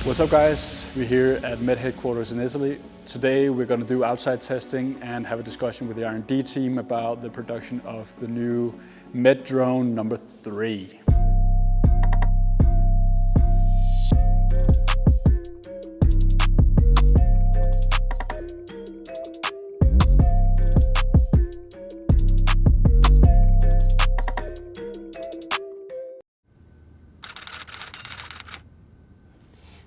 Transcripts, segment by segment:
What's up guys, we're here at Med headquarters in Italy. Today we're going to do outside testing and have a discussion with the R&D team about the production of the new Med drone number 3.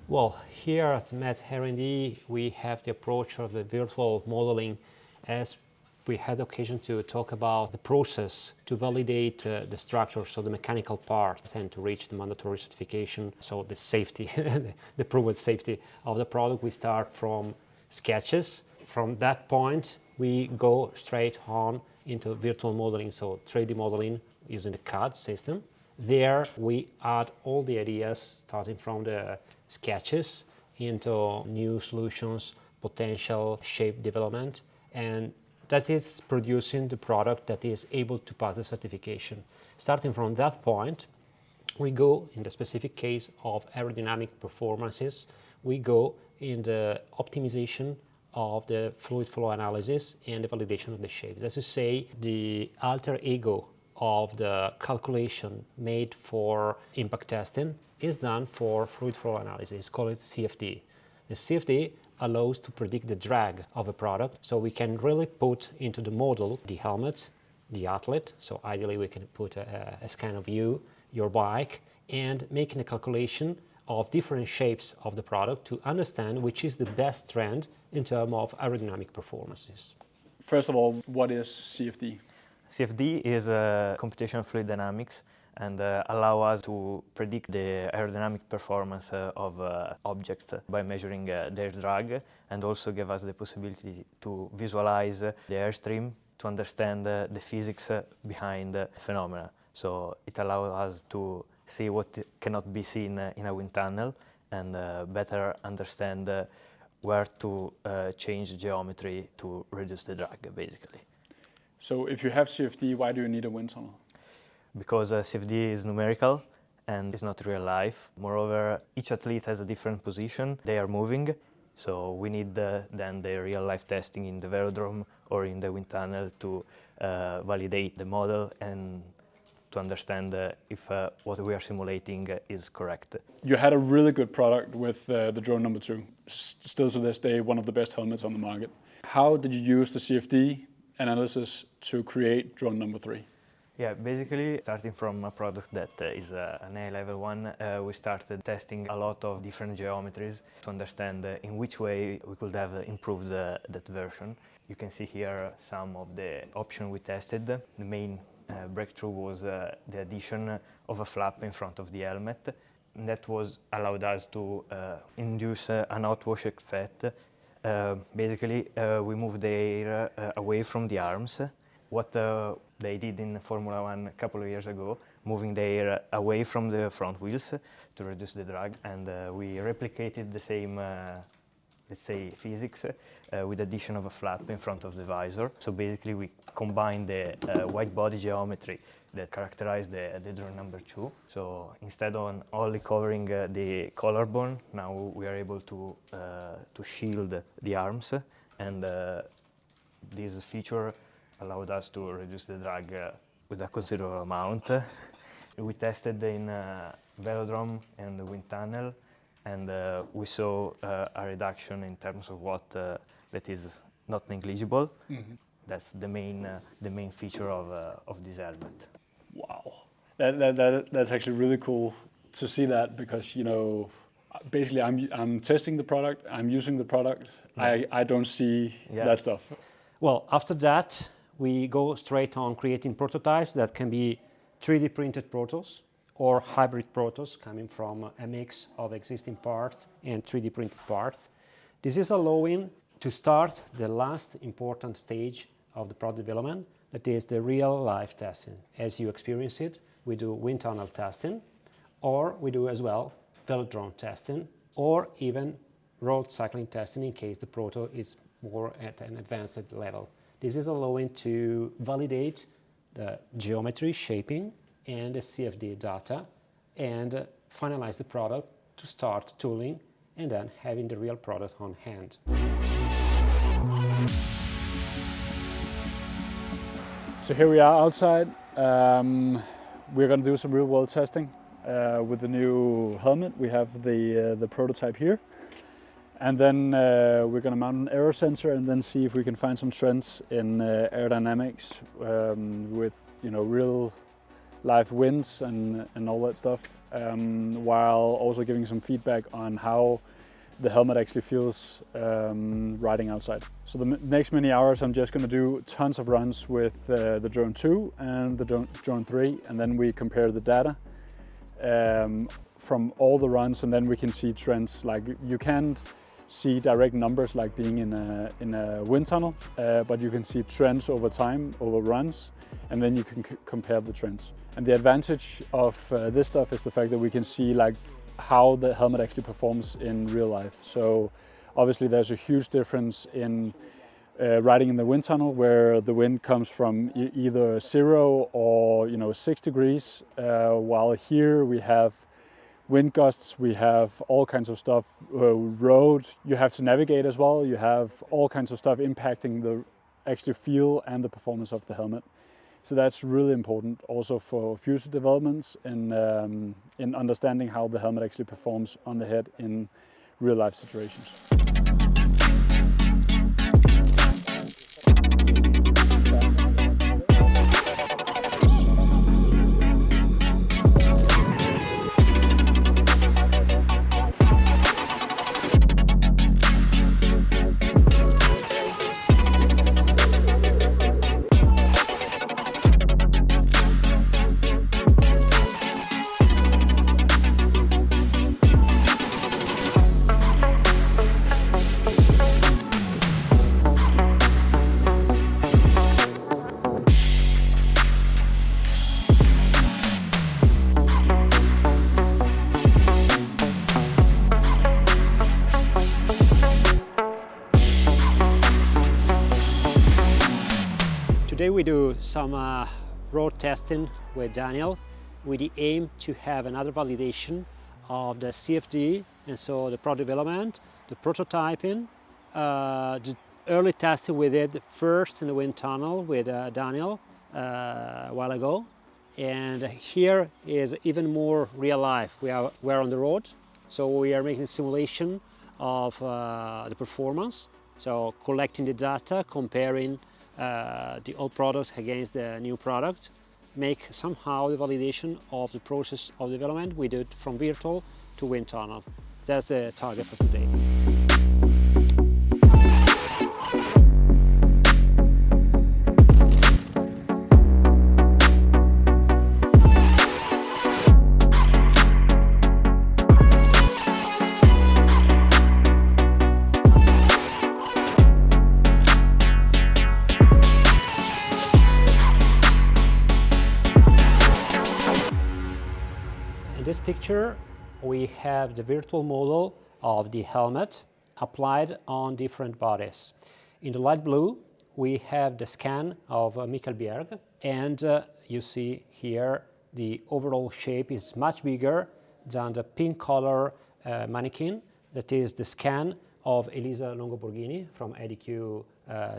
Well, here at Med R&D, we have the approach of the virtual modeling, as we had occasion to talk about the process to validate the structure, so the mechanical part, and to reach the mandatory certification, so the safety, the proven safety of the product. We start from sketches. From that point, we go straight on into virtual modeling, so 3D modeling using the CAD system. There we add all the ideas starting from the sketches into new solutions, potential shape development, and that is producing the product that is able to pass the certification. Starting from that point, we go, in the specific case of aerodynamic performances, we go in the optimization of the fluid flow analysis and the validation of the shapes. As you say, the alter ego of the calculation made for impact testing is done for fluid flow analysis, call it CFD. The CFD allows to predict the drag of a product, so we can really put into the model the helmet, the athlete, so ideally we can put a scan of you, your bike, and making a calculation of different shapes of the product to understand which is the best trend in terms of aerodynamic performances. First of all, what is CFD? CFD is computational fluid dynamics and allow us to predict the aerodynamic performance of objects by measuring their drag, and also give us the possibility to visualize the airstream to understand the physics behind the phenomena. So it allows us to see what cannot be seen in a wind tunnel and better understand where to change geometry to reduce the drag, basically. So if you have CFD, why do you need a wind tunnel? Because CFD is numerical and it's not real life. Moreover, each athlete has a different position. They are moving, so we need then the real life testing in the velodrome or in the wind tunnel to validate the model and to understand if what we are simulating is correct. You had a really good product with the drone number 2. Still to this day, one of the best helmets on the market. How did you use the CFD analysis to create drone number 3? Yeah, basically starting from a product that is an A-level one, we started testing a lot of different geometries to understand in which way we could have improved that version. You can see here some of the options we tested. The main breakthrough was the addition of a flap in front of the helmet. And that allowed us to induce an outwash effect. Basically, we moved the air away from the arms. What they did in Formula 1 a couple of years ago, moving the air away from the front wheels to reduce the drag, and we replicated the same, let's say, physics with addition of a flap in front of the visor. So basically, we combined the white body geometry that characterized the drone number 2. So instead of only covering the collarbone, now we are able to shield the arms, and this feature allowed us to reduce the drag with a considerable amount. We tested in velodrome and the wind tunnel, and we saw a reduction in terms of what that is not negligible. Mm-hmm. That's the main feature of this helmet. Wow, that's actually really cool to see that, because basically I'm testing the product, I'm using the product, yeah. I don't see that stuff. Well, after that, we go straight on creating prototypes that can be 3D printed protos or hybrid protos coming from a mix of existing parts and 3D printed parts. This is allowing to start the last important stage of the product development, that is the real life testing. As you experience it, we do wind tunnel testing, or we do as well velodrome testing, or even road cycling testing in case the proto is more at an advanced level. This is allowing to validate the geometry, shaping, and the CFD data, and finalize the product to start tooling and then having the real product on hand. So here we are outside. We're going to do some real world testing with the new helmet. We have the prototype here. And then we're going to mount an aero sensor and then see if we can find some trends in aerodynamics with real live winds and all that stuff, while also giving some feedback on how the helmet actually feels riding outside. So the next many hours I'm just going to do tons of runs with the Drone 2 and the Drone 3, and then we compare the data from all the runs, and then we can see trends. Like, you can't see direct numbers like being in a wind tunnel, but you can see trends over time, over runs, and then you can compare the trends. And the advantage of this stuff is the fact that we can see like how the helmet actually performs in real life. So obviously there's a huge difference in riding in the wind tunnel, where the wind comes from either 0 or 6 degrees, while here we have wind gusts, we have all kinds of stuff, road, you have to navigate as well, you have all kinds of stuff impacting the actual feel and the performance of the helmet. So that's really important also for future developments in understanding how the helmet actually performs on the head in real life situations. Today we do some road testing with Daniel with the aim to have another validation of the CFD, and so the product development, the prototyping, the early testing we did first in the wind tunnel with Daniel a while ago, and here is even more real life. We're on the road, so we are making a simulation of the performance, so collecting the data, comparing the old product against the new product, make somehow the validation of the process of development we did from virtual to wind tunnel. That's the target for today. In this picture, we have the virtual model of the helmet applied on different bodies. In the light blue, we have the scan of Michael Bjerg, and you see here the overall shape is much bigger than the pink color mannequin. That is the scan of Elisa Longoborghini from EDQ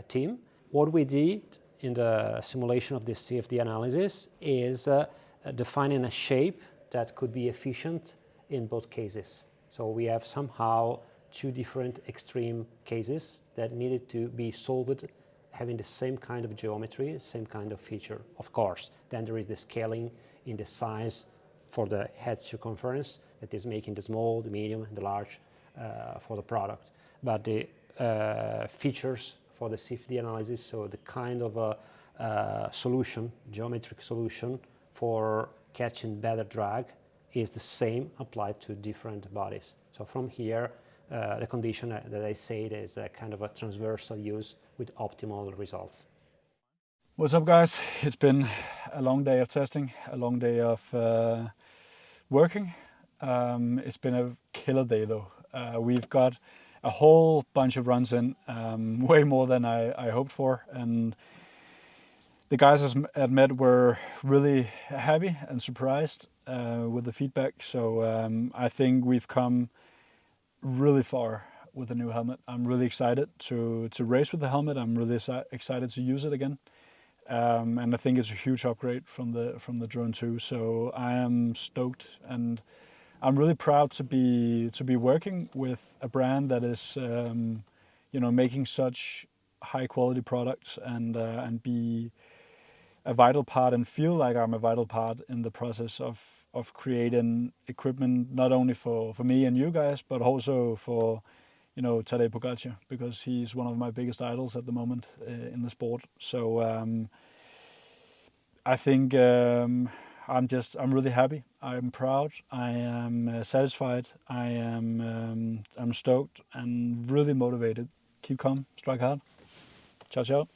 team. What we did in the simulation of this CFD analysis is defining a shape that could be efficient in both cases. So we have somehow two different extreme cases that needed to be solved having the same kind of geometry, same kind of feature. Of course, then there is the scaling in the size for the head circumference that is making the small, the medium, and the large for the product. But the features for the CFD analysis, so the kind of a solution, geometric solution for catching better drag, is the same applied to different bodies. So from here, the condition that I said is a kind of a transversal use with optimal results. What's up, guys? It's been a long day of testing, a long day of working. It's been a killer day though. We've got a whole bunch of runs in, way more than I hoped for, and the guys at Med were really happy and surprised with the feedback. So I think we've come really far with the new helmet. I'm really excited to race with the helmet. I'm really excited to use it again. And I think it's a huge upgrade from the Drone 2. So I am stoked, and I'm really proud to be working with a brand that is making such high quality products and be a vital part and feel like I'm a vital part in the process of creating equipment, not only for me and you guys, but also for Tadej Pogacar, because he's one of my biggest idols at the moment in the sport. So I think I'm really happy. I'm proud. I am satisfied. I'm stoked and really motivated. Keep calm, strike hard. Ciao, ciao.